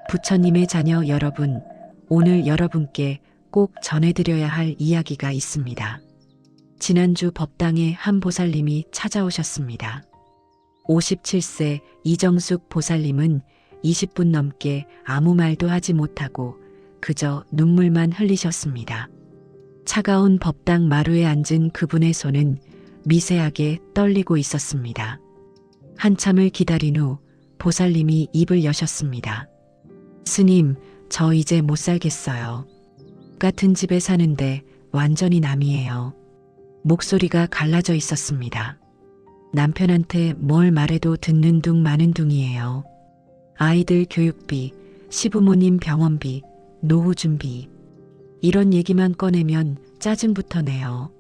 부처님의 자녀 여러분, 오늘 여러분께 꼭 전해드려야 할 이야기가 있습니다. 지난주 법당에 한 보살님이 찾아오셨습니다. 57세 이정숙 보살님은 20분 넘게 아무 말도 하지 못하고 그저 눈물만 흘리셨습니다. 차가운 법당 마루에 앉은 그분의 손은 미세하게 떨리고 있었습니다. 한참을 기다린 후 보살님이 입을 여셨습니다. 스님, 저 이제 못 살겠어요. 같은 집에 사는데 완전히 남이에요. 목소리가 갈라져 있었습니다. 남편한테 뭘 말해도 듣는 둥 마는 둥이에요. 아이들 교육비, 시부모님 병원비, 노후 준비. 이런 얘기만 꺼내면 짜증부터 내요.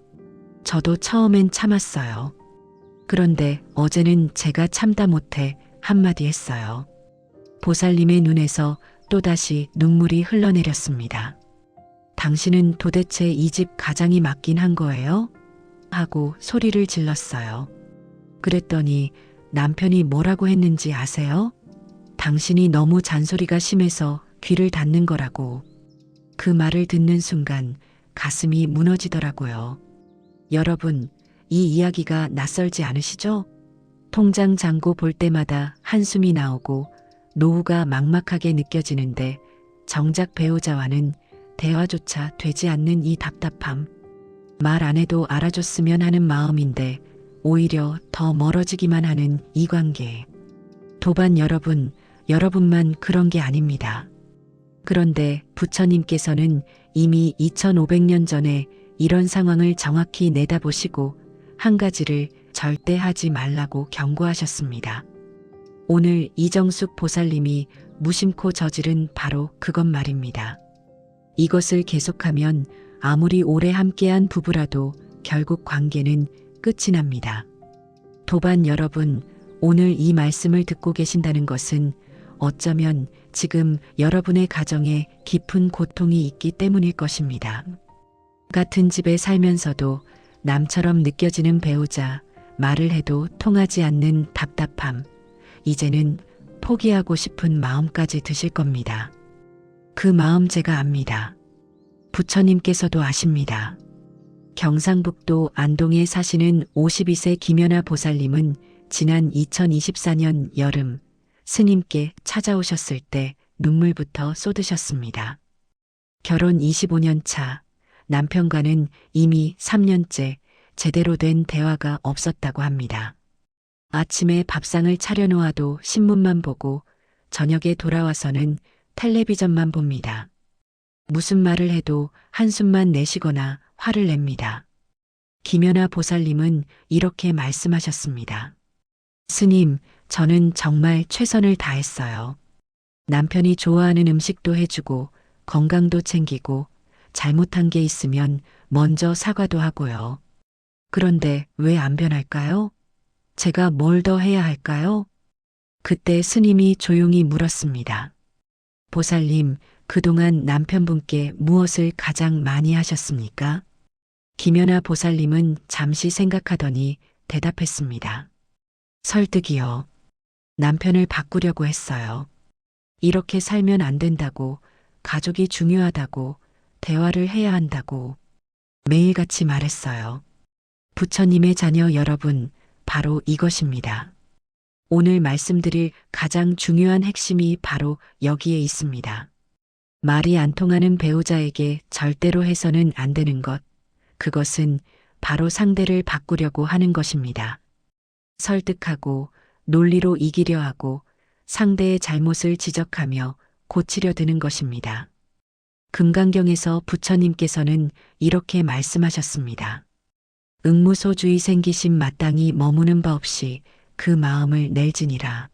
저도 처음엔 참았어요. 그런데 어제는 제가 참다 못해 한마디 했어요. 보살님의 눈에서 또다시 눈물이 흘러내렸습니다. 당신은 도대체 이 집 가장이 맞긴 한 거예요? 하고 소리를 질렀어요. 그랬더니 남편이 뭐라고 했는지 아세요? 당신이 너무 잔소리가 심해서 귀를 닫는 거라고. 그 말을 듣는 순간 가슴이 무너지더라고요. 여러분, 이 이야기가 낯설지 않으시죠? 통장 잔고 볼 때마다 한숨이 나오고 노후가 막막하게 느껴지는데 정작 배우자와는 대화조차 되지 않는 이 답답함. 말 안 해도 알아줬으면 하는 마음인데 오히려 더 멀어지기만 하는 이 관계. 도반 여러분, 여러분만 그런 게 아닙니다. 그런데 부처님께서는 이미 2500년 전에 이런 상황을 정확히 내다보시고 한 가지를 절대 하지 말라고 경고하셨습니다. 오늘 이정숙 보살님이 무심코 저지른 바로 그것 말입니다. 이것을 계속하면 아무리 오래 함께한 부부라도 결국 관계는 끝이 납니다. 도반 여러분, 오늘 이 말씀을 듣고 계신다는 것은 어쩌면 지금 여러분의 가정에 깊은 고통이 있기 때문일 것입니다. 같은 집에 살면서도 남처럼 느껴지는 배우자, 말을 해도 통하지 않는 답답함, 이제는 포기하고 싶은 마음까지 드실 겁니다. 그 마음 제가 압니다. 부처님께서도 아십니다. 경상북도 안동에 사시는 52세 김연아 보살님은 지난 2024년 여름 스님께 찾아오셨을 때 눈물부터 쏟으셨습니다. 결혼 25년 차, 남편과는 이미 3년째 제대로 된 대화가 없었다고 합니다. 아침에 밥상을 차려놓아도 신문만 보고 저녁에 돌아와서는 텔레비전만 봅니다. 무슨 말을 해도 한숨만 내쉬거나 화를 냅니다. 김연아 보살님은 이렇게 말씀하셨습니다. 스님, 저는 정말 최선을 다했어요. 남편이 좋아하는 음식도 해주고 건강도 챙기고 잘못한 게 있으면 먼저 사과도 하고요. 그런데 왜 안 변할까요? 제가 뭘 더 해야 할까요? 그때 스님이 조용히 물었습니다. 보살님, 그동안 남편분께 무엇을 가장 많이 하셨습니까? 김연아 보살님은 잠시 생각하더니 대답했습니다. 설득이요. 남편을 바꾸려고 했어요. 이렇게 살면 안 된다고, 가족이 중요하다고, 대화를 해야 한다고 매일같이 말했어요. 부처님의 자녀 여러분, 바로 이것입니다. 오늘 말씀드릴 가장 중요한 핵심이 바로 여기에 있습니다. 말이 안 통하는 배우자에게 절대로 해서는 안 되는 것, 그것은 바로 상대를 바꾸려고 하는 것입니다. 설득하고 논리로 이기려 하고 상대의 잘못을 지적하며 고치려 드는 것입니다. 금강경에서 부처님께서는 이렇게 말씀하셨습니다. 응무소주의 생기심 마땅히 머무는 바 없이 그 마음을 낼지니라.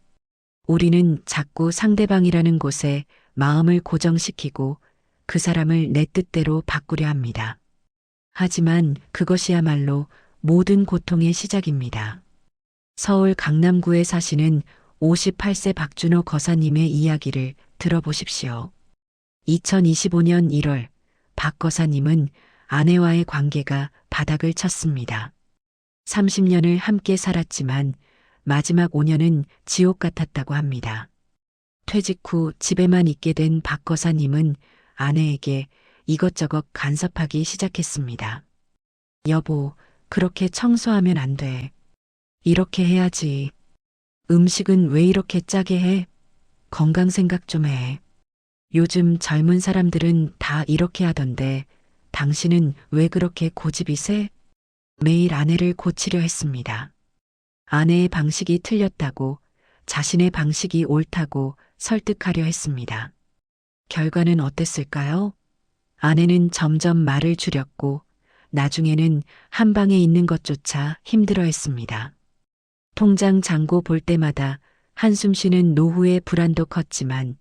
우리는 자꾸 상대방이라는 곳에 마음을 고정시키고 그 사람을 내 뜻대로 바꾸려 합니다. 하지만 그것이야말로 모든 고통의 시작입니다. 서울 강남구에 사시는 58세 박준호 거사님의 이야기를 들어보십시오. 2025년 1월 박 거사님은 아내와의 관계가 바닥을 쳤습니다. 30년을 함께 살았지만 마지막 5년은 지옥 같았다고 합니다. 퇴직 후 집에만 있게 된 박 거사님은 아내에게 이것저것 간섭하기 시작했습니다. 여보, 그렇게 청소하면 안 돼. 이렇게 해야지. 음식은 왜 이렇게 짜게 해? 건강 생각 좀 해. 요즘 젊은 사람들은 다 이렇게 하던데 당신은 왜 그렇게 고집이 세? 매일 아내를 고치려 했습니다. 아내의 방식이 틀렸다고, 자신의 방식이 옳다고 설득하려 했습니다. 결과는 어땠을까요? 아내는 점점 말을 줄였고 나중에는 한 방에 있는 것조차 힘들어했습니다. 통장 잔고 볼 때마다 한숨 쉬는 노후의 불안도 컸지만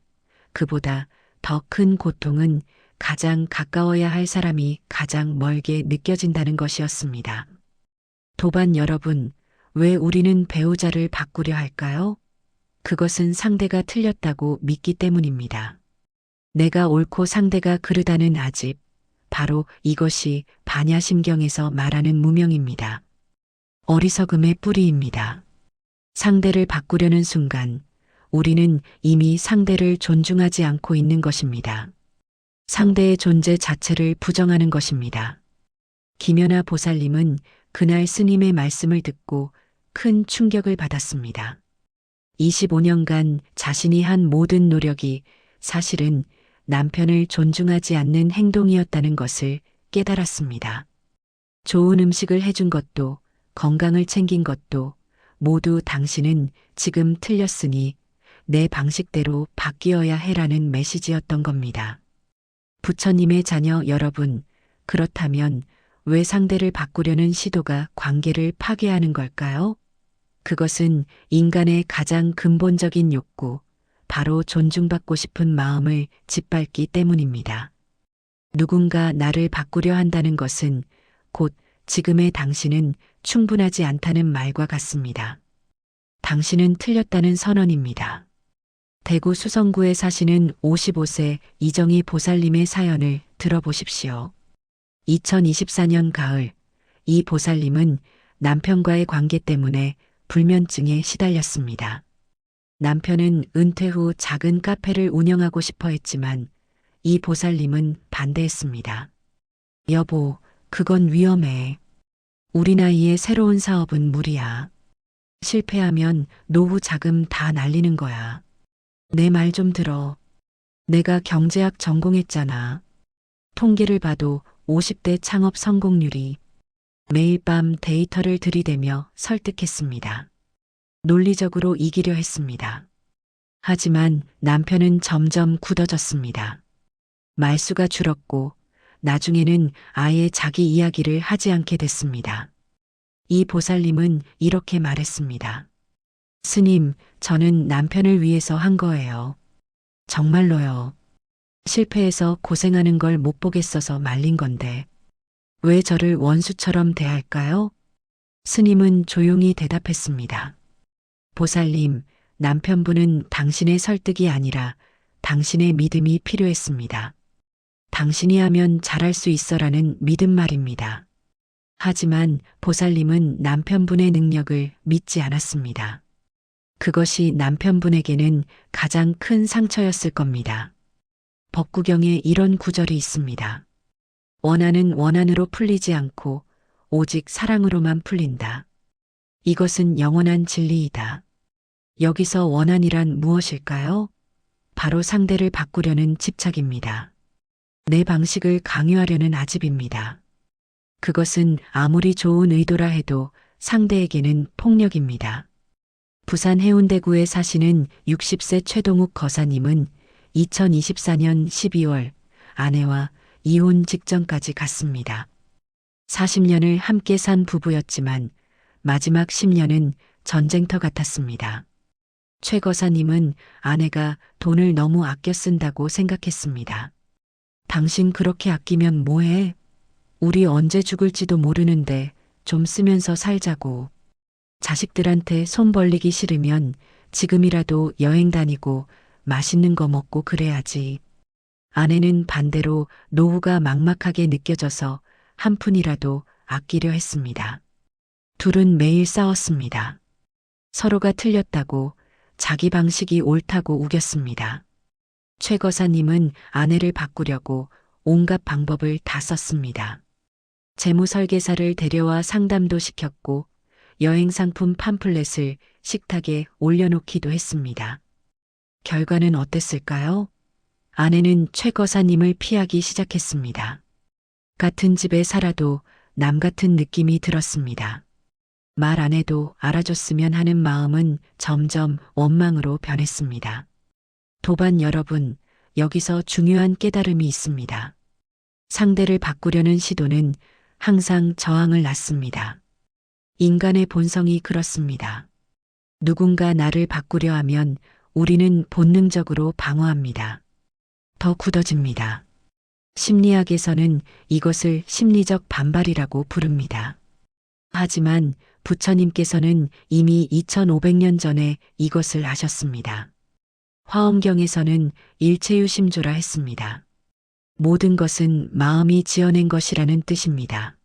그보다 더 큰 고통은 가장 가까워야 할 사람이 가장 멀게 느껴진다는 것이었습니다. 도반 여러분, 왜 우리는 배우자를 바꾸려 할까요? 그것은 상대가 틀렸다고 믿기 때문입니다. 내가 옳고 상대가 그르다는 아집, 바로 이것이 반야심경에서 말하는 무명입니다. 어리석음의 뿌리입니다. 상대를 바꾸려는 순간 우리는 이미 상대를 존중하지 않고 있는 것입니다. 상대의 존재 자체를 부정하는 것입니다. 김연아 보살님은 그날 스님의 말씀을 듣고 큰 충격을 받았습니다. 25년간 자신이 한 모든 노력이 사실은 남편을 존중하지 않는 행동이었다는 것을 깨달았습니다. 좋은 음식을 해준 것도, 건강을 챙긴 것도 모두 당신은 지금 틀렸으니 내 방식대로 바뀌어야 해라는 메시지였던 겁니다. 부처님의 자녀 여러분, 그렇다면 왜 상대를 바꾸려는 시도가 관계를 파괴하는 걸까요? 그것은 인간의 가장 근본적인 욕구, 바로 존중받고 싶은 마음을 짓밟기 때문입니다. 누군가 나를 바꾸려 한다는 것은 곧 지금의 당신은 충분하지 않다는 말과 같습니다. 당신은 틀렸다는 선언입니다. 대구 수성구에 사시는 55세 이정희 보살님의 사연을 들어보십시오. 2024년 가을, 이 보살님은 남편과의 관계 때문에 불면증에 시달렸습니다. 남편은 은퇴 후 작은 카페를 운영하고 싶어 했지만 이 보살님은 반대했습니다. 여보, 그건 위험해. 우리 나이에 새로운 사업은 무리야. 실패하면 노후 자금 다 날리는 거야. 내 말 좀 들어. 내가 경제학 전공했잖아. 통계를 봐도 50대 창업 성공률이. 매일 밤 데이터를 들이대며 설득했습니다. 논리적으로 이기려 했습니다. 하지만 남편은 점점 굳어졌습니다. 말수가 줄었고 나중에는 아예 자기 이야기를 하지 않게 됐습니다. 이 보살님은 이렇게 말했습니다. 스님, 저는 남편을 위해서 한 거예요. 정말로요. 실패해서 고생하는 걸 못 보겠어서 말린 건데 왜 저를 원수처럼 대할까요? 스님은 조용히 대답했습니다. 보살님, 남편분은 당신의 설득이 아니라 당신의 믿음이 필요했습니다. 당신이 하면 잘할 수 있어라는 믿음 말입니다. 하지만 보살님은 남편분의 능력을 믿지 않았습니다. 그것이 남편분에게는 가장 큰 상처였을 겁니다. 법구경에 이런 구절이 있습니다. 원한은 원한으로 풀리지 않고 오직 사랑으로만 풀린다. 이것은 영원한 진리이다. 여기서 원한이란 무엇일까요? 바로 상대를 바꾸려는 집착입니다. 내 방식을 강요하려는 아집입니다. 그것은 아무리 좋은 의도라 해도 상대에게는 폭력입니다. 부산 해운대구에 사시는 60세 최동욱 거사님은 2024년 12월 아내와 이혼 직전까지 갔습니다. 40년을 함께 산 부부였지만 마지막 10년은 전쟁터 같았습니다. 최 거사님은 아내가 돈을 너무 아껴 쓴다고 생각했습니다. 당신 그렇게 아끼면 뭐해? 우리 언제 죽을지도 모르는데 좀 쓰면서 살자고. 자식들한테 손 벌리기 싫으면 지금이라도 여행 다니고 맛있는 거 먹고 그래야지. 아내는 반대로 노후가 막막하게 느껴져서 한 푼이라도 아끼려 했습니다. 둘은 매일 싸웠습니다. 서로가 틀렸다고, 자기 방식이 옳다고 우겼습니다. 최 거사님은 아내를 바꾸려고 온갖 방법을 다 썼습니다. 재무설계사를 데려와 상담도 시켰고 여행 상품 팜플렛을 식탁에 올려놓기도 했습니다. 결과는 어땠을까요? 아내는 최 거사님을 피하기 시작했습니다. 같은 집에 살아도 남 같은 느낌이 들었습니다. 말 안 해도 알아줬으면 하는 마음은 점점 원망으로 변했습니다. 도반 여러분, 여기서 중요한 깨달음이 있습니다. 상대를 바꾸려는 시도는 항상 저항을 낳습니다. 인간의 본성이 그렇습니다. 누군가 나를 바꾸려 하면 우리는 본능적으로 방어합니다. 더 굳어집니다. 심리학에서는 이것을 심리적 반발이라고 부릅니다. 하지만 부처님께서는 이미 2500년 전에 이것을 아셨습니다. 화엄경에서는 일체유심조라 했습니다. 모든 것은 마음이 지어낸 것이라는 뜻입니다.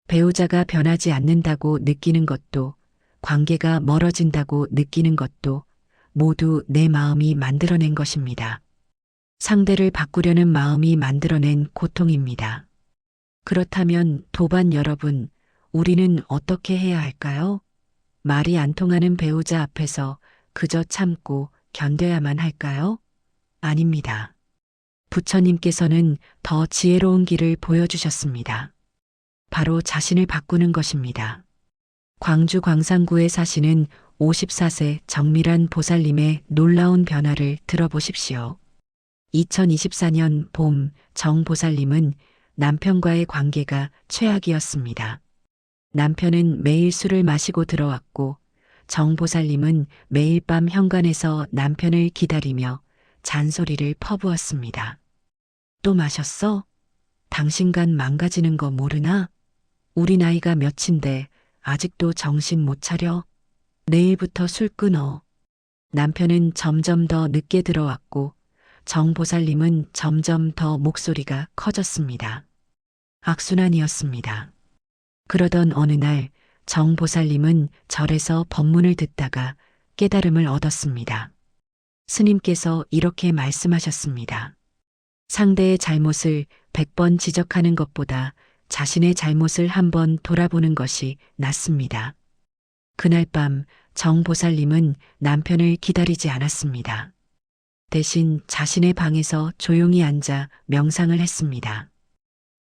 배우자가 변하지 않는다고 느끼는 것도, 관계가 멀어진다고 느끼는 것도 모두 내 마음이 만들어낸 것입니다. 상대를 바꾸려는 마음이 만들어낸 고통입니다. 그렇다면 도반 여러분, 우리는 어떻게 해야 할까요? 말이 안 통하는 배우자 앞에서 그저 참고 견뎌야만 할까요? 아닙니다. 부처님께서는 더 지혜로운 길을 보여주셨습니다. 바로 자신을 바꾸는 것입니다. 광주 광산구에 사시는 54세 정밀한 보살님의 놀라운 변화를 들어보십시오. 2024년 봄 정 보살님은 남편과의 관계가 최악이었습니다. 남편은 매일 술을 마시고 들어왔고 정 보살님은 매일 밤 현관에서 남편을 기다리며 잔소리를 퍼부었습니다. 또 마셨어? 당신간 망가지는 거 모르나? 우리 나이가 몇인데 아직도 정신 못 차려? 내일부터 술 끊어. 남편은 점점 더 늦게 들어왔고 정 보살님은 점점 더 목소리가 커졌습니다. 악순환이었습니다. 그러던 어느 날 정 보살님은 절에서 법문을 듣다가 깨달음을 얻었습니다. 스님께서 이렇게 말씀하셨습니다. 상대의 잘못을 100번 지적하는 것보다 자신의 잘못을 한번 돌아보는 것이 낫습니다. 그날 밤 정 보살님은 남편을 기다리지 않았습니다. 대신 자신의 방에서 조용히 앉아 명상을 했습니다.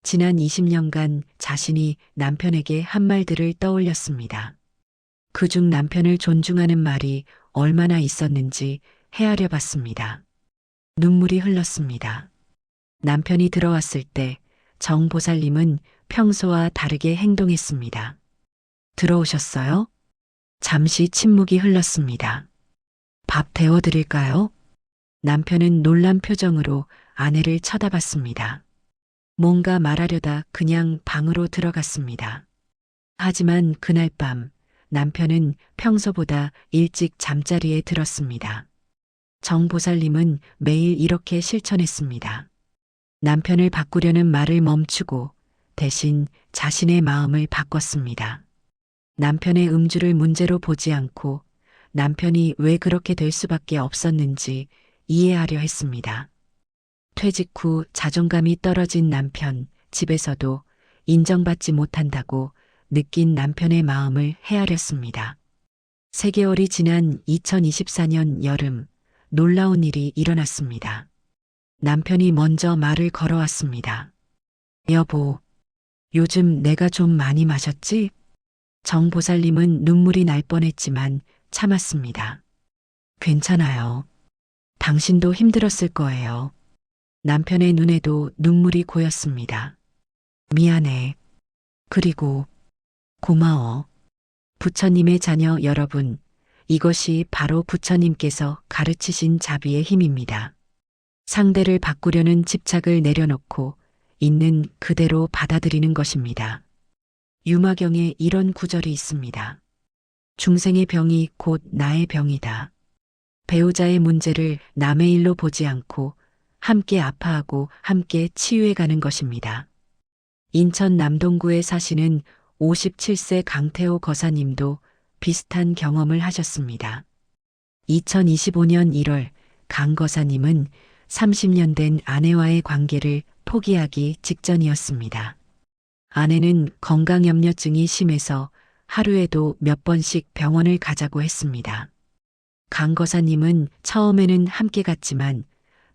지난 20년간 자신이 남편에게 한 말들을 떠올렸습니다. 그중 남편을 존중하는 말이 얼마나 있었는지 헤아려 봤습니다. 눈물이 흘렀습니다. 남편이 들어왔을 때 정 보살님은 평소와 다르게 행동했습니다. 들어오셨어요? 잠시 침묵이 흘렀습니다. 밥 데워드릴까요? 남편은 놀란 표정으로 아내를 쳐다봤습니다. 뭔가 말하려다 그냥 방으로 들어갔습니다. 하지만 그날 밤 남편은 평소보다 일찍 잠자리에 들었습니다. 정 보살님은 매일 이렇게 실천했습니다. 남편을 바꾸려는 말을 멈추고 대신 자신의 마음을 바꿨습니다. 남편의 음주를 문제로 보지 않고 남편이 왜 그렇게 될 수밖에 없었는지 이해하려 했습니다. 퇴직 후 자존감이 떨어진 남편, 집에서도 인정받지 못한다고 느낀 남편의 마음을 헤아렸습니다. 3개월이 지난 2024년 여름, 놀라운 일이 일어났습니다. 남편이 먼저 말을 걸어왔습니다. 여보, 요즘 내가 좀 많이 마셨지? 정 보살님은 눈물이 날 뻔했지만 참았습니다. 괜찮아요. 당신도 힘들었을 거예요. 남편의 눈에도 눈물이 고였습니다. 미안해. 그리고 고마워. 부처님의 자녀 여러분, 이것이 바로 부처님께서 가르치신 자비의 힘입니다. 상대를 바꾸려는 집착을 내려놓고 있는 그대로 받아들이는 것입니다. 유마경에 이런 구절이 있습니다. 중생의 병이 곧 나의 병이다. 배우자의 문제를 남의 일로 보지 않고 함께 아파하고 함께 치유해가는 것입니다. 인천 남동구에 사시는 57세 강태호 거사님도 비슷한 경험을 하셨습니다. 2025년 1월 강 거사님은 30년 된 아내와의 관계를 포기하기 직전이었습니다. 아내는 건강염려증이 심해서 하루에도 몇 번씩 병원을 가자고 했습니다. 강 거사님은 처음에는 함께 갔지만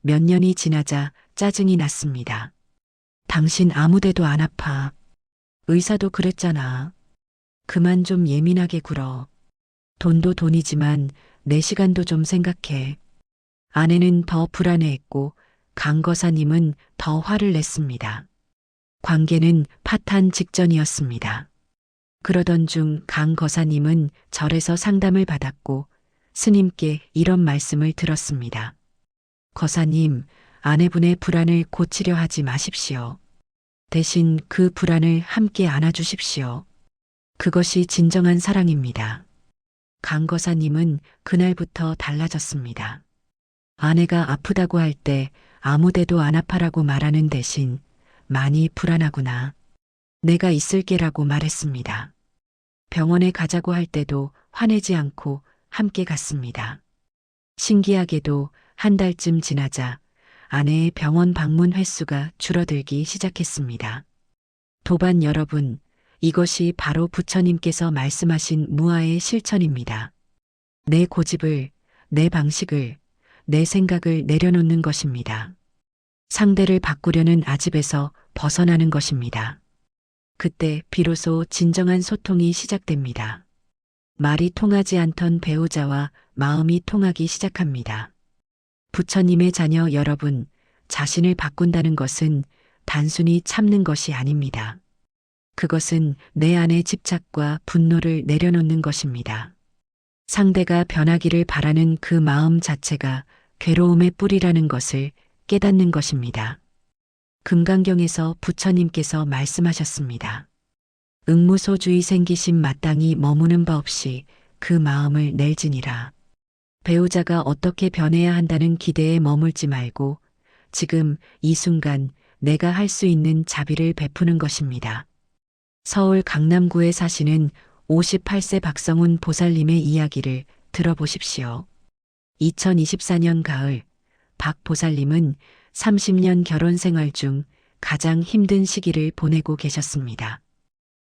몇 년이 지나자 짜증이 났습니다. 당신 아무데도 안 아파. 의사도 그랬잖아. 그만 좀 예민하게 굴어. 돈도 돈이지만 내 시간도 좀 생각해. 아내는 더 불안해했고 강 거사님은 더 화를 냈습니다. 관계는 파탄 직전이었습니다. 그러던 중 강 거사님은 절에서 상담을 받았고 스님께 이런 말씀을 들었습니다. 거사님, 아내분의 불안을 고치려 하지 마십시오. 대신 그 불안을 함께 안아주십시오. 그것이 진정한 사랑입니다. 강 거사님은 그날부터 달라졌습니다. 아내가 아프다고 할 때 아무데도 안 아파라고 말하는 대신 많이 불안하구나. 내가 있을게라고 말했습니다. 병원에 가자고 할 때도 화내지 않고 함께 갔습니다. 신기하게도 한 달쯤 지나자 아내의 병원 방문 횟수가 줄어들기 시작했습니다. 도반 여러분, 이것이 바로 부처님께서 말씀하신 무아의 실천입니다. 내 고집을, 내 방식을, 내 생각을 내려놓는 것입니다. 상대를 바꾸려는 아집에서 벗어나는 것입니다. 그때 비로소 진정한 소통이 시작됩니다. 말이 통하지 않던 배우자와 마음이 통하기 시작합니다. 부처님의 자녀 여러분, 자신을 바꾼다는 것은 단순히 참는 것이 아닙니다. 그것은 내 안의 집착과 분노를 내려놓는 것입니다. 상대가 변하기를 바라는 그 마음 자체가 괴로움의 뿌리라는 것을 깨닫는 것입니다. 금강경에서 부처님께서 말씀하셨습니다. 응무소주의 생기심 마땅히 머무는 바 없이 그 마음을 낼지니라. 배우자가 어떻게 변해야 한다는 기대에 머물지 말고 지금 이 순간 내가 할 수 있는 자비를 베푸는 것입니다. 서울 강남구에 사시는 58세 박성훈 보살님의 이야기를 들어보십시오. 2024년 가을 박 보살님은 30년 결혼 생활 중 가장 힘든 시기를 보내고 계셨습니다.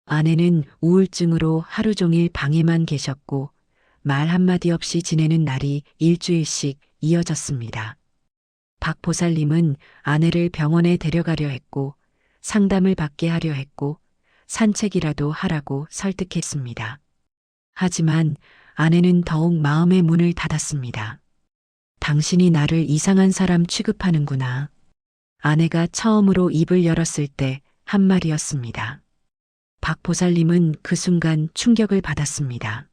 아내는 우울증으로 하루 종일 방에만 계셨고 말 한마디 없이 지내는 날이 일주일씩 이어졌습니다. 박 보살님은 아내를 병원에 데려가려 했고 상담을 받게 하려 했고 산책이라도 하라고 설득했습니다. 하지만 아내는 더욱 마음의 문을 닫았습니다. 당신이 나를 이상한 사람 취급하는구나. 아내가 처음으로 입을 열었을 때 한 말이었습니다. 박 보살님은 그 순간 충격을 받았습니다.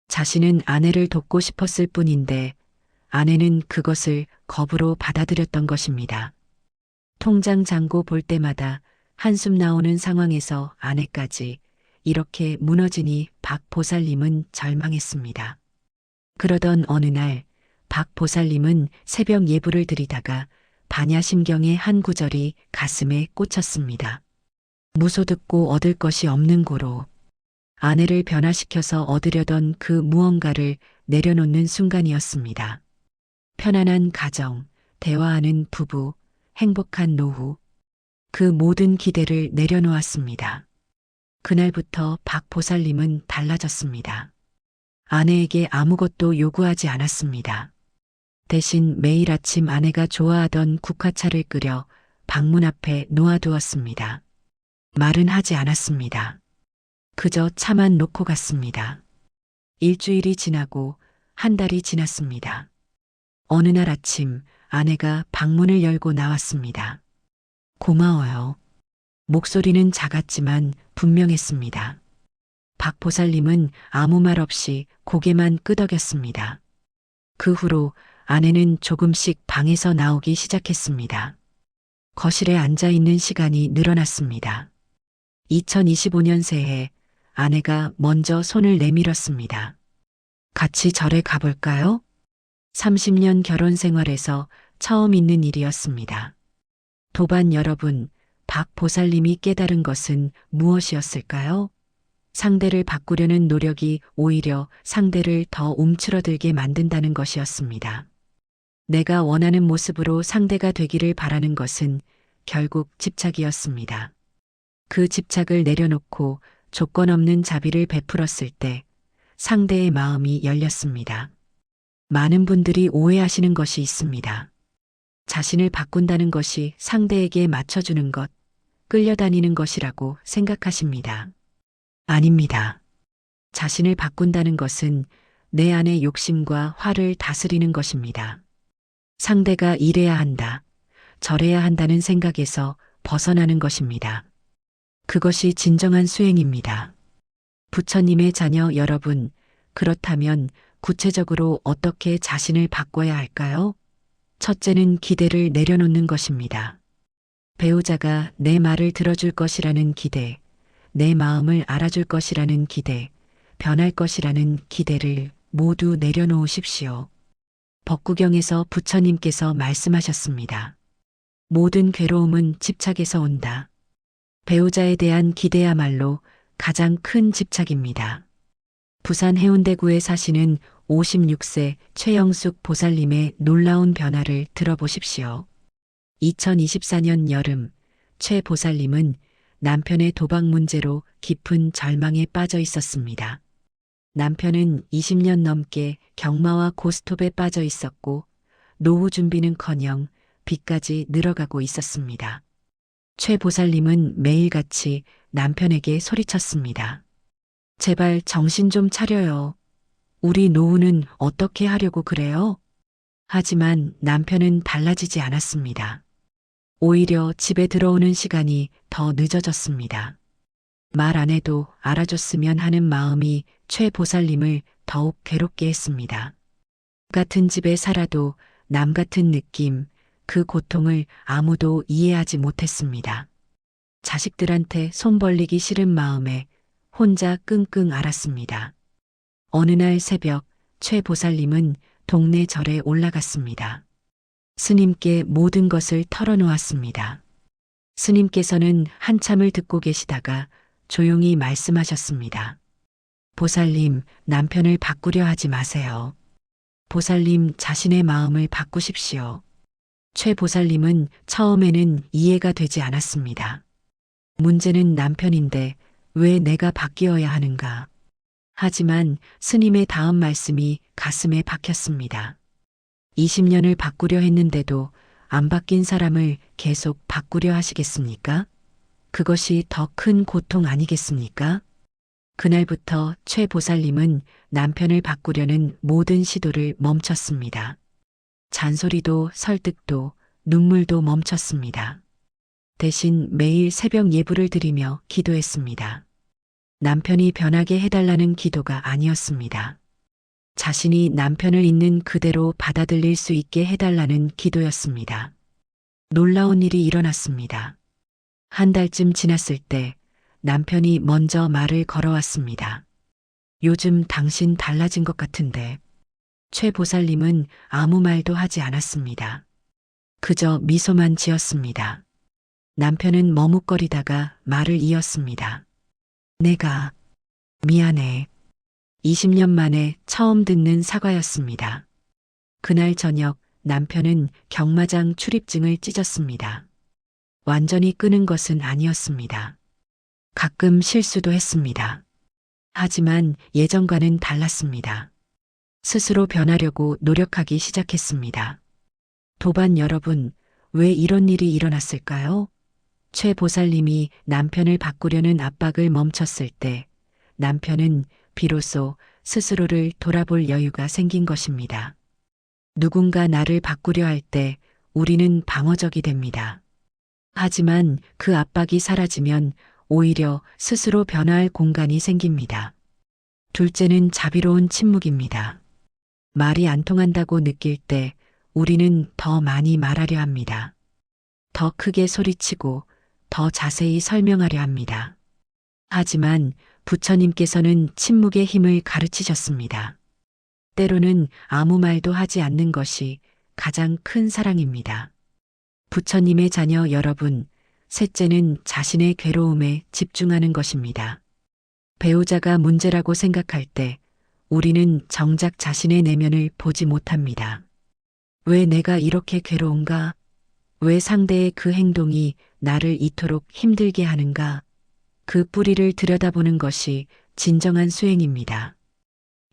자신은 아내를 돕고 싶었을 뿐인데 아내는 그것을 겁으로 받아들였던 것입니다. 통장 잔고 볼 때마다 한숨 나오는 상황에서 아내까지 이렇게 무너지니 박 보살님은 절망했습니다. 그러던 어느 날 박 보살님은 새벽 예불을 드리다가 반야심경의 한 구절이 가슴에 꽂혔습니다. 무소듣고 얻을 것이 없는 고로. 아내를 변화시켜서 얻으려던 그 무언가를 내려놓는 순간이었습니다. 편안한 가정, 대화하는 부부, 행복한 노후. 그 모든 기대를 내려놓았습니다. 그날부터 박 보살님은 달라졌습니다. 아내에게 아무것도 요구하지 않았습니다. 대신 매일 아침 아내가 좋아하던 국화차를 끓여 방문 앞에 놓아두었습니다. 말은 하지 않았습니다. 그저 차만 놓고 갔습니다. 일주일이 지나고 한 달이 지났습니다. 어느 날 아침 아내가 방문을 열고 나왔습니다. 고마워요. 목소리는 작았지만 분명했습니다. 박 보살님은 아무 말 없이 고개만 끄덕였습니다. 그 후로 아내는 조금씩 방에서 나오기 시작했습니다. 거실에 앉아 있는 시간이 늘어났습니다. 2025년 새해 아내가 먼저 손을 내밀었습니다. 같이 절에 가볼까요? 30년 결혼 생활에서 처음 있는 일이었습니다. 도반 여러분, 박 보살님이 깨달은 것은 무엇이었을까요? 상대를 바꾸려는 노력이 오히려 상대를 더 움츠러들게 만든다는 것이었습니다. 내가 원하는 모습으로 상대가 되기를 바라는 것은 결국 집착이었습니다. 그 집착을 내려놓고 조건 없는 자비를 베풀었을 때 상대의 마음이 열렸습니다. 많은 분들이 오해하시는 것이 있습니다. 자신을 바꾼다는 것이 상대에게 맞춰주는 것, 끌려다니는 것이라고 생각하십니다. 아닙니다. 자신을 바꾼다는 것은 내 안의 욕심과 화를 다스리는 것입니다. 상대가 이래야 한다, 저래야 한다는 생각에서 벗어나는 것입니다. 그것이 진정한 수행입니다. 부처님의 자녀 여러분, 그렇다면 구체적으로 어떻게 자신을 바꿔야 할까요? 첫째는 기대를 내려놓는 것입니다. 배우자가 내 말을 들어줄 것이라는 기대, 내 마음을 알아줄 것이라는 기대, 변할 것이라는 기대를 모두 내려놓으십시오. 법구경에서 부처님께서 말씀하셨습니다. 모든 괴로움은 집착에서 온다. 배우자에 대한 기대야말로 가장 큰 집착입니다. 부산 해운대구에 사시는 56세 최영숙 보살님의 놀라운 변화를 들어보십시오. 2024년 여름, 최 보살님은 남편의 도박 문제로 깊은 절망에 빠져 있었습니다. 남편은 20년 넘게 경마와 고스톱에 빠져 있었고 노후 준비는커녕 빚까지 늘어가고 있었습니다. 최 보살님은 매일같이 남편에게 소리쳤습니다. 제발 정신 좀 차려요. 우리 노후는 어떻게 하려고 그래요? 하지만 남편은 달라지지 않았습니다. 오히려 집에 들어오는 시간이 더 늦어졌습니다. 말 안 해도 알아줬으면 하는 마음이 최 보살님을 더욱 괴롭게 했습니다. 같은 집에 살아도 남 같은 느낌, 그 고통을 아무도 이해하지 못했습니다. 자식들한테 손 벌리기 싫은 마음에 혼자 끙끙 앓았습니다. 어느 날 새벽 최 보살님은 동네 절에 올라갔습니다. 스님께 모든 것을 털어놓았습니다. 스님께서는 한참을 듣고 계시다가 조용히 말씀하셨습니다. 보살님, 남편을 바꾸려 하지 마세요. 보살님 자신의 마음을 바꾸십시오. 최 보살님은 처음에는 이해가 되지 않았습니다. 문제는 남편인데 왜 내가 바뀌어야 하는가? 하지만 스님의 다음 말씀이 가슴에 박혔습니다. 20년을 바꾸려 했는데도 안 바뀐 사람을 계속 바꾸려 하시겠습니까? 그것이 더 큰 고통 아니겠습니까? 그날부터 최 보살님은 남편을 바꾸려는 모든 시도를 멈췄습니다. 잔소리도 설득도 눈물도 멈췄습니다. 대신 매일 새벽 예불을 드리며 기도했습니다. 남편이 변하게 해달라는 기도가 아니었습니다. 자신이 남편을 있는 그대로 받아들일 수 있게 해달라는 기도였습니다. 놀라운 일이 일어났습니다. 한 달쯤 지났을 때 남편이 먼저 말을 걸어왔습니다. 요즘 당신 달라진 것 같은데. 최 보살님은 아무 말도 하지 않았습니다. 그저 미소만 지었습니다. 남편은 머뭇거리다가 말을 이었습니다. 내가 미안해. 20년 만에 처음 듣는 사과였습니다. 그날 저녁 남편은 경마장 출입증을 찢었습니다. 완전히 끄는 것은 아니었습니다. 가끔 실수도 했습니다. 하지만 예전과는 달랐습니다. 스스로 변하려고 노력하기 시작했습니다. 도반 여러분, 왜 이런 일이 일어났을까요? 최 보살님이 남편을 바꾸려는 압박을 멈췄을 때 남편은 비로소 스스로를 돌아볼 여유가 생긴 것입니다. 누군가 나를 바꾸려 할 때 우리는 방어적이 됩니다. 하지만 그 압박이 사라지면 오히려 스스로 변화할 공간이 생깁니다. 둘째는 자비로운 침묵입니다. 말이 안 통한다고 느낄 때 우리는 더 많이 말하려 합니다. 더 크게 소리치고 더 자세히 설명하려 합니다. 하지만 부처님께서는 침묵의 힘을 가르치셨습니다. 때로는 아무 말도 하지 않는 것이 가장 큰 사랑입니다. 부처님의 자녀 여러분, 셋째는 자신의 괴로움에 집중하는 것입니다. 배우자가 문제라고 생각할 때 우리는 정작 자신의 내면을 보지 못합니다. 왜 내가 이렇게 괴로운가? 왜 상대의 그 행동이 나를 이토록 힘들게 하는가? 그 뿌리를 들여다보는 것이 진정한 수행입니다.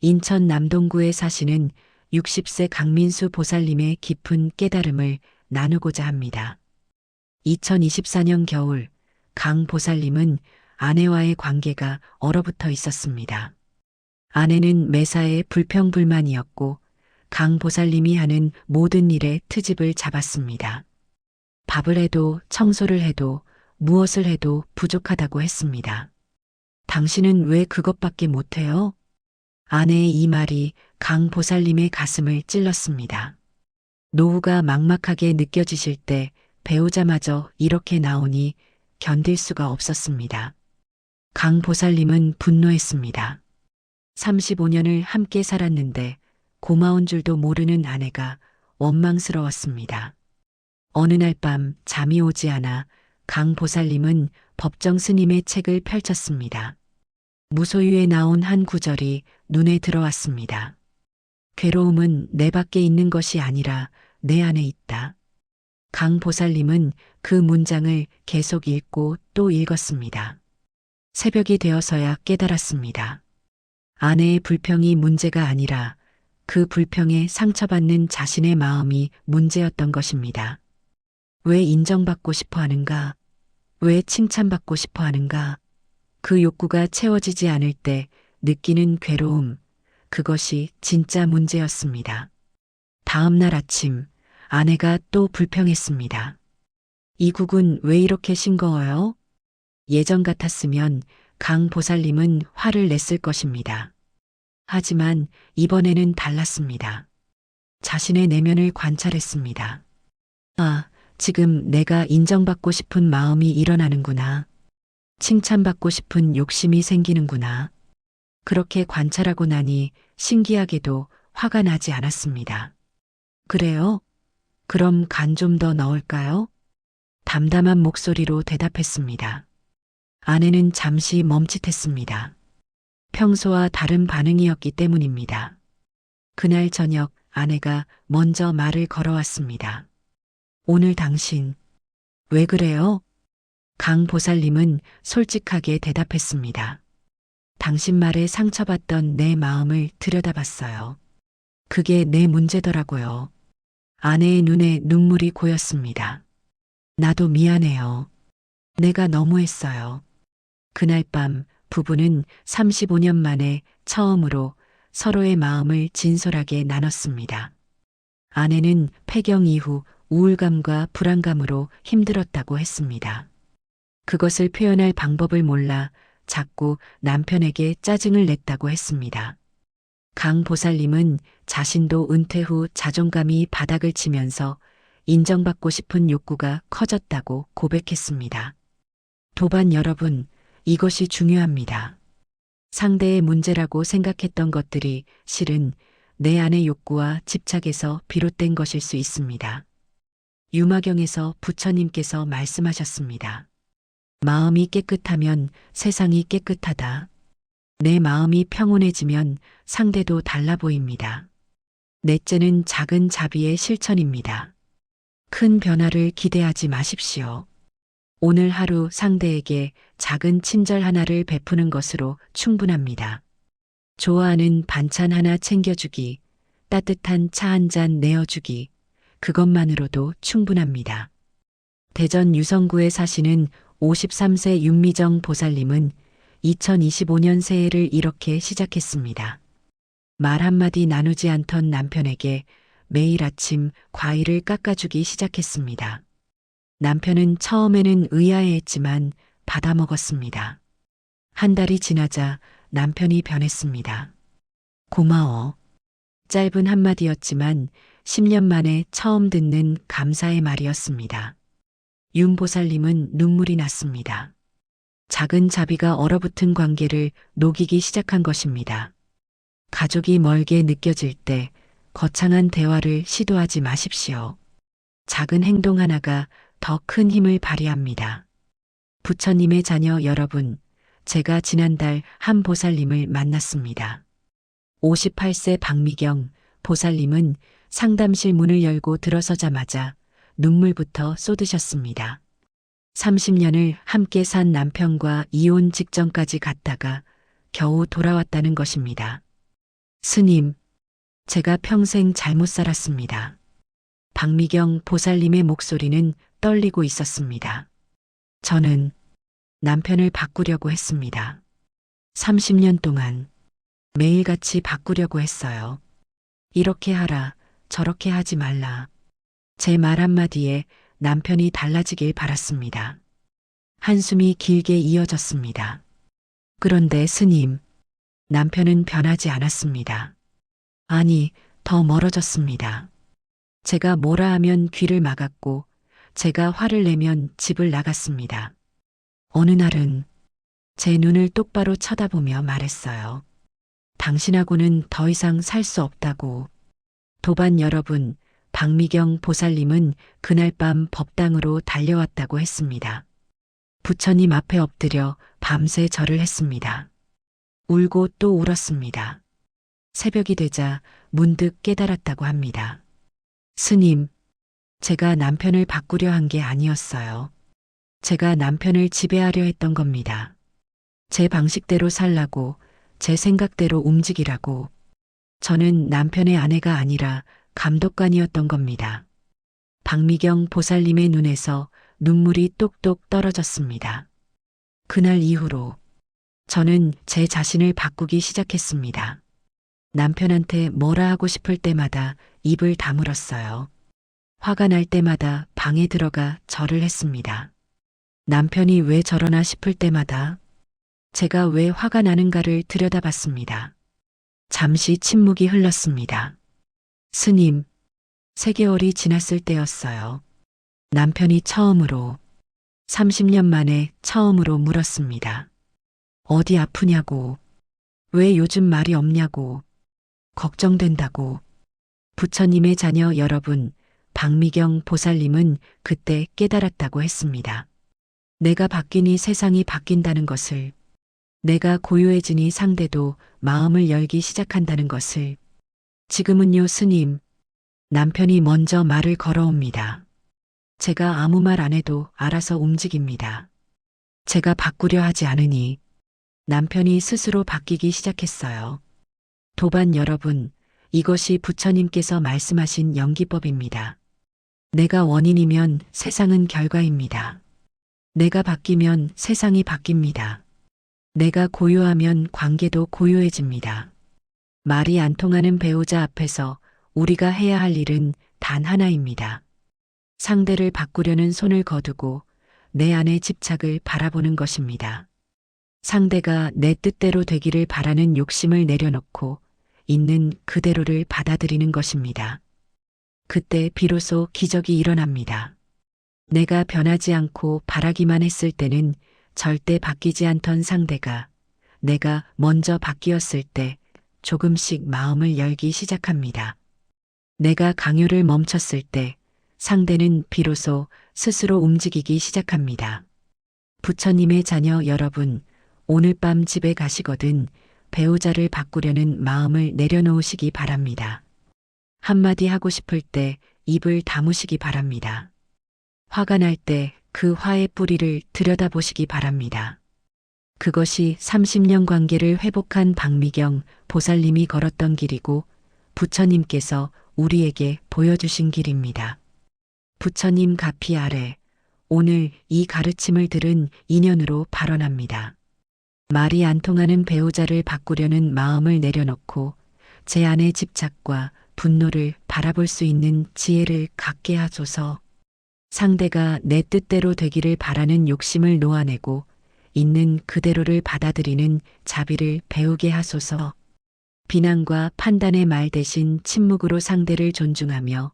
인천 남동구에 사시는 60세 강민수 보살님의 깊은 깨달음을 나누고자 합니다. 2024년 겨울 강 보살님은 아내와의 관계가 얼어붙어 있었습니다. 아내는 매사에 불평불만이었고 강 보살님이 하는 모든 일에 트집을 잡았습니다. 밥을 해도 청소를 해도 무엇을 해도 부족하다고 했습니다. 당신은 왜 그것밖에 못해요? 아내의 이 말이 강 보살님의 가슴을 찔렀습니다. 노후가 막막하게 느껴지실 때 배우자마저 이렇게 나오니 견딜 수가 없었습니다. 강 보살님은 분노했습니다. 35년을 함께 살았는데 고마운 줄도 모르는 아내가 원망스러웠습니다. 어느 날 밤 잠이 오지 않아 강 보살님은 법정 스님의 책을 펼쳤습니다. 무소유에 나온 한 구절이 눈에 들어왔습니다. 괴로움은 내 밖에 있는 것이 아니라 내 안에 있다. 강 보살님은 그 문장을 계속 읽고 또 읽었습니다. 새벽이 되어서야 깨달았습니다. 아내의 불평이 문제가 아니라 그 불평에 상처받는 자신의 마음이 문제였던 것입니다. 왜 인정받고 싶어 하는가? 왜 칭찬받고 싶어 하는가? 그 욕구가 채워지지 않을 때 느끼는 괴로움, 그것이 진짜 문제였습니다. 다음 날 아침, 아내가 또 불평했습니다. 이 국은 왜 이렇게 싱거워요? 예전 같았으면 강 보살님은 화를 냈을 것입니다. 하지만 이번에는 달랐습니다. 자신의 내면을 관찰했습니다. 아, 지금 내가 인정받고 싶은 마음이 일어나는구나. 칭찬받고 싶은 욕심이 생기는구나. 그렇게 관찰하고 나니 신기하게도 화가 나지 않았습니다. 그래요? 그럼 간 좀 더 넣을까요? 담담한 목소리로 대답했습니다. 아내는 잠시 멈칫했습니다. 평소와 다른 반응이었기 때문입니다. 그날 저녁 아내가 먼저 말을 걸어왔습니다. 오늘 당신, 왜 그래요? 강 보살님은 솔직하게 대답했습니다. 당신 말에 상처받던 내 마음을 들여다봤어요. 그게 내 문제더라고요. 아내의 눈에 눈물이 고였습니다. 나도 미안해요. 내가 너무했어요. 그날 밤 부부는 35년 만에 처음으로 서로의 마음을 진솔하게 나눴습니다. 아내는 폐경 이후 우울감과 불안감으로 힘들었다고 했습니다. 그것을 표현할 방법을 몰라 자꾸 남편에게 짜증을 냈다고 했습니다. 강 보살님은 자신도 은퇴 후 자존감이 바닥을 치면서 인정받고 싶은 욕구가 커졌다고 고백했습니다. 도반 여러분, 이것이 중요합니다. 상대의 문제라고 생각했던 것들이 실은 내 안의 욕구와 집착에서 비롯된 것일 수 있습니다. 유마경에서 부처님께서 말씀하셨습니다. 마음이 깨끗하면 세상이 깨끗하다. 내 마음이 평온해지면 상대도 달라 보입니다. 넷째는 작은 자비의 실천입니다. 큰 변화를 기대하지 마십시오. 오늘 하루 상대에게 작은 친절 하나를 베푸는 것으로 충분합니다. 좋아하는 반찬 하나 챙겨주기, 따뜻한 차 한 잔 내어주기, 그것만으로도 충분합니다. 대전 유성구에 사시는 53세 윤미정 보살님은 2025년 새해를 이렇게 시작했습니다. 말 한마디 나누지 않던 남편에게 매일 아침 과일을 깎아주기 시작했습니다. 남편은 처음에는 의아해했지만 받아먹었습니다. 한 달이 지나자 남편이 변했습니다. 고마워. 짧은 한마디였지만 10년 만에 처음 듣는 감사의 말이었습니다. 윤보살님은 눈물이 났습니다. 작은 자비가 얼어붙은 관계를 녹이기 시작한 것입니다. 가족이 멀게 느껴질 때 거창한 대화를 시도하지 마십시오. 작은 행동 하나가 더 큰 힘을 발휘합니다. 부처님의 자녀 여러분, 제가 지난달 한 보살님을 만났습니다. 58세 박미경 보살님은 상담실 문을 열고 들어서자마자 눈물부터 쏟으셨습니다. 30년을 함께 산 남편과 이혼 직전까지 갔다가 겨우 돌아왔다는 것입니다. 스님, 제가 평생 잘못 살았습니다. 박미경 보살님의 목소리는 떨리고 있었습니다. 저는 남편을 바꾸려고 했습니다. 30년 동안 매일같이 바꾸려고 했어요. 이렇게 하라, 저렇게 하지 말라. 제 말 한마디에 남편이 달라지길 바랐습니다. 한숨이 길게 이어졌습니다. 그런데 스님, 남편은 변하지 않았습니다. 아니, 더 멀어졌습니다. 제가 뭐라 하면 귀를 막았고, 제가 화를 내면 집을 나갔습니다. 어느 날은 제 눈을 똑바로 쳐다보며 말했어요. 당신하고는 더 이상 살 수 없다고. 도반 여러분, 박미경 보살님은 그날 밤 법당으로 달려왔다고 했습니다. 부처님 앞에 엎드려 밤새 절을 했습니다. 울고 또 울었습니다. 새벽이 되자 문득 깨달았다고 합니다. 스님, 제가 남편을 바꾸려 한 게 아니었어요. 제가 남편을 지배하려 했던 겁니다. 제 방식대로 살라고, 제 생각대로 움직이라고. 저는 남편의 아내가 아니라 감독관이었던 겁니다. 박미경 보살님의 눈에서 눈물이 똑똑 떨어졌습니다. 그날 이후로 저는 제 자신을 바꾸기 시작했습니다. 남편한테 뭐라 하고 싶을 때마다 입을 다물었어요. 화가 날 때마다 방에 들어가 절을 했습니다. 남편이 왜 저러나 싶을 때마다 제가 왜 화가 나는가를 들여다봤습니다. 잠시 침묵이 흘렀습니다. 스님, 3개월이 지났을 때였어요. 남편이 처음으로, 30년 만에 처음으로 물었습니다. 어디 아프냐고, 왜 요즘 말이 없냐고, 걱정된다고. 부처님의 자녀 여러분, 박미경 보살님은 그때 깨달았다고 했습니다. 내가 바뀌니 세상이 바뀐다는 것을, 내가 고요해지니 상대도 마음을 열기 시작한다는 것을. 지금은요, 스님, 남편이 먼저 말을 걸어옵니다. 제가 아무 말 안 해도 알아서 움직입니다. 제가 바꾸려 하지 않으니 남편이 스스로 바뀌기 시작했어요. 도반 여러분, 이것이 부처님께서 말씀하신 연기법입니다. 내가 원인이면 세상은 결과입니다. 내가 바뀌면 세상이 바뀝니다. 내가 고요하면 관계도 고요해집니다. 말이 안 통하는 배우자 앞에서 우리가 해야 할 일은 단 하나입니다. 상대를 바꾸려는 손을 거두고 내 안의 집착을 바라보는 것입니다. 상대가 내 뜻대로 되기를 바라는 욕심을 내려놓고 있는 그대로를 받아들이는 것입니다. 그때 비로소 기적이 일어납니다. 내가 변하지 않고 바라기만 했을 때는 절대 바뀌지 않던 상대가 내가 먼저 바뀌었을 때 조금씩 마음을 열기 시작합니다. 내가 강요를 멈췄을 때 상대는 비로소 스스로 움직이기 시작합니다. 부처님의 자녀 여러분, 오늘 밤 집에 가시거든 배우자를 바꾸려는 마음을 내려놓으시기 바랍니다. 한마디 하고 싶을 때 입을 다무시기 바랍니다. 화가 날 때 그 화의 뿌리를 들여다보시기 바랍니다. 그것이 30년 관계를 회복한 박미경 보살님이 걸었던 길이고 부처님께서 우리에게 보여주신 길입니다. 부처님 가피 아래 오늘 이 가르침을 들은 인연으로 발언합니다. 말이 안 통하는 배우자를 바꾸려는 마음을 내려놓고 제 안의 집착과 분노를 바라볼 수 있는 지혜를 갖게 하소서. 상대가 내 뜻대로 되기를 바라는 욕심을 놓아내고 있는 그대로를 받아들이는 자비를 배우게 하소서. 비난과 판단의 말 대신 침묵으로 상대를 존중하며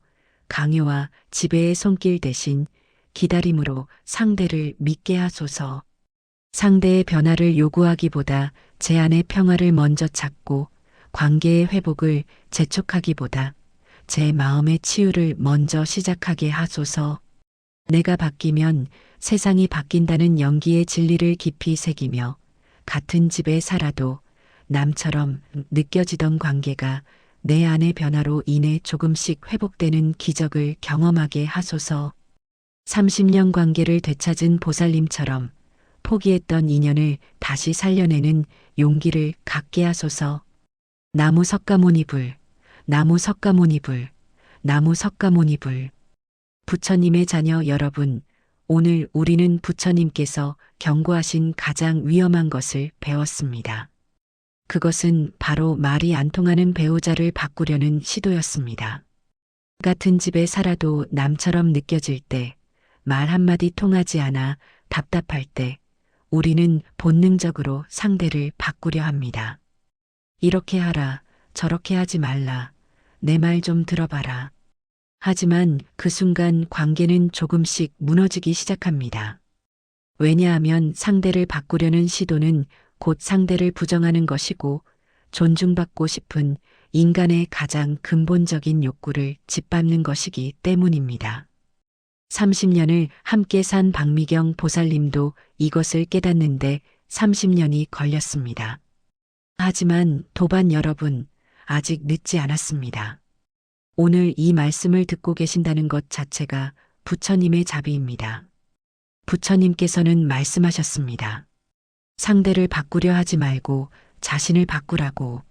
강요와 지배의 손길 대신 기다림으로 상대를 믿게 하소서. 상대의 변화를 요구하기보다 제 안의 평화를 먼저 찾고 관계의 회복을 재촉하기보다 제 마음의 치유를 먼저 시작하게 하소서. 내가 바뀌면 세상이 바뀐다는 연기의 진리를 깊이 새기며 같은 집에 살아도 남처럼 느껴지던 관계가 내 안의 변화로 인해 조금씩 회복되는 기적을 경험하게 하소서. 30년 관계를 되찾은 보살님처럼 포기했던 인연을 다시 살려내는 용기를 갖게 하소서. 나무 석가모니불, 나무 석가모니불, 나무 석가모니불. 부처님의 자녀 여러분, 오늘 우리는 부처님께서 경고하신 가장 위험한 것을 배웠습니다. 그것은 바로 말이 안 통하는 배우자를 바꾸려는 시도였습니다. 같은 집에 살아도 남처럼 느껴질 때, 말 한마디 통하지 않아 답답할 때, 우리는 본능적으로 상대를 바꾸려 합니다. 이렇게 하라, 저렇게 하지 말라, 내 말 좀 들어봐라. 하지만 그 순간 관계는 조금씩 무너지기 시작합니다. 왜냐하면 상대를 바꾸려는 시도는 곧 상대를 부정하는 것이고 존중받고 싶은 인간의 가장 근본적인 욕구를 짓밟는 것이기 때문입니다. 30년을 함께 산 박미경 보살님도 이것을 깨닫는데 30년이 걸렸습니다. 하지만 도반 여러분, 아직 늦지 않았습니다. 오늘 이 말씀을 듣고 계신다는 것 자체가 부처님의 자비입니다. 부처님께서는 말씀하셨습니다. 상대를 바꾸려 하지 말고 자신을 바꾸라고.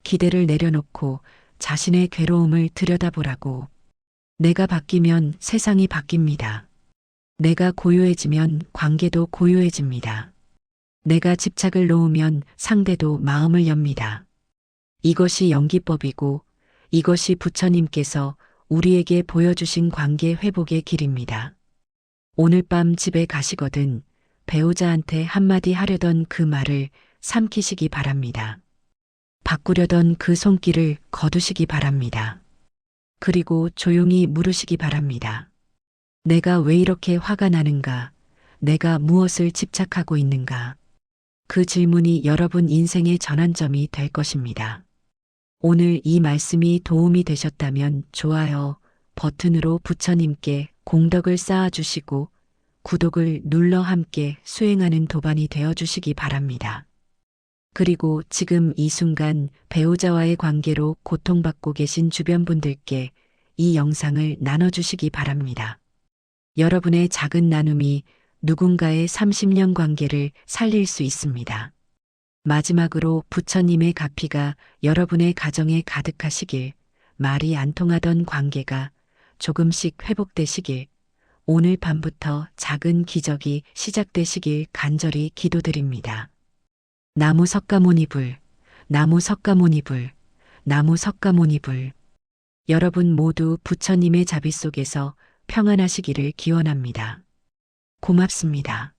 기대를 내려놓고 자신의 괴로움을 들여다보라고. 내가 바뀌면 세상이 바뀝니다. 내가 고요해지면 관계도 고요해집니다. 내가 집착을 놓으면 상대도 마음을 엽니다. 이것이 연기법이고 이것이 부처님께서 우리에게 보여주신 관계 회복의 길입니다. 오늘 밤 집에 가시거든 배우자한테 한마디 하려던 그 말을 삼키시기 바랍니다. 바꾸려던 그 손길을 거두시기 바랍니다. 그리고 조용히 물으시기 바랍니다. 내가 왜 이렇게 화가 나는가? 내가 무엇을 집착하고 있는가? 그 질문이 여러분 인생의 전환점이 될 것입니다. 오늘 이 말씀이 도움이 되셨다면 좋아요 버튼으로 부처님께 공덕을 쌓아주시고 구독을 눌러 함께 수행하는 도반이 되어주시기 바랍니다. 그리고 지금 이 순간 배우자와의 관계로 고통받고 계신 주변 분들께 이 영상을 나눠주시기 바랍니다. 여러분의 작은 나눔이 누군가의 30년 관계를 살릴 수 있습니다. 마지막으로 부처님의 가피가 여러분의 가정에 가득하시길, 말이 안 통하던 관계가 조금씩 회복되시길, 오늘 밤부터 작은 기적이 시작되시길 간절히 기도드립니다. 나무 석가모니불, 나무 석가모니불, 나무 석가모니불. 여러분 모두 부처님의 자비 속에서 평안하시기를 기원합니다. 고맙습니다.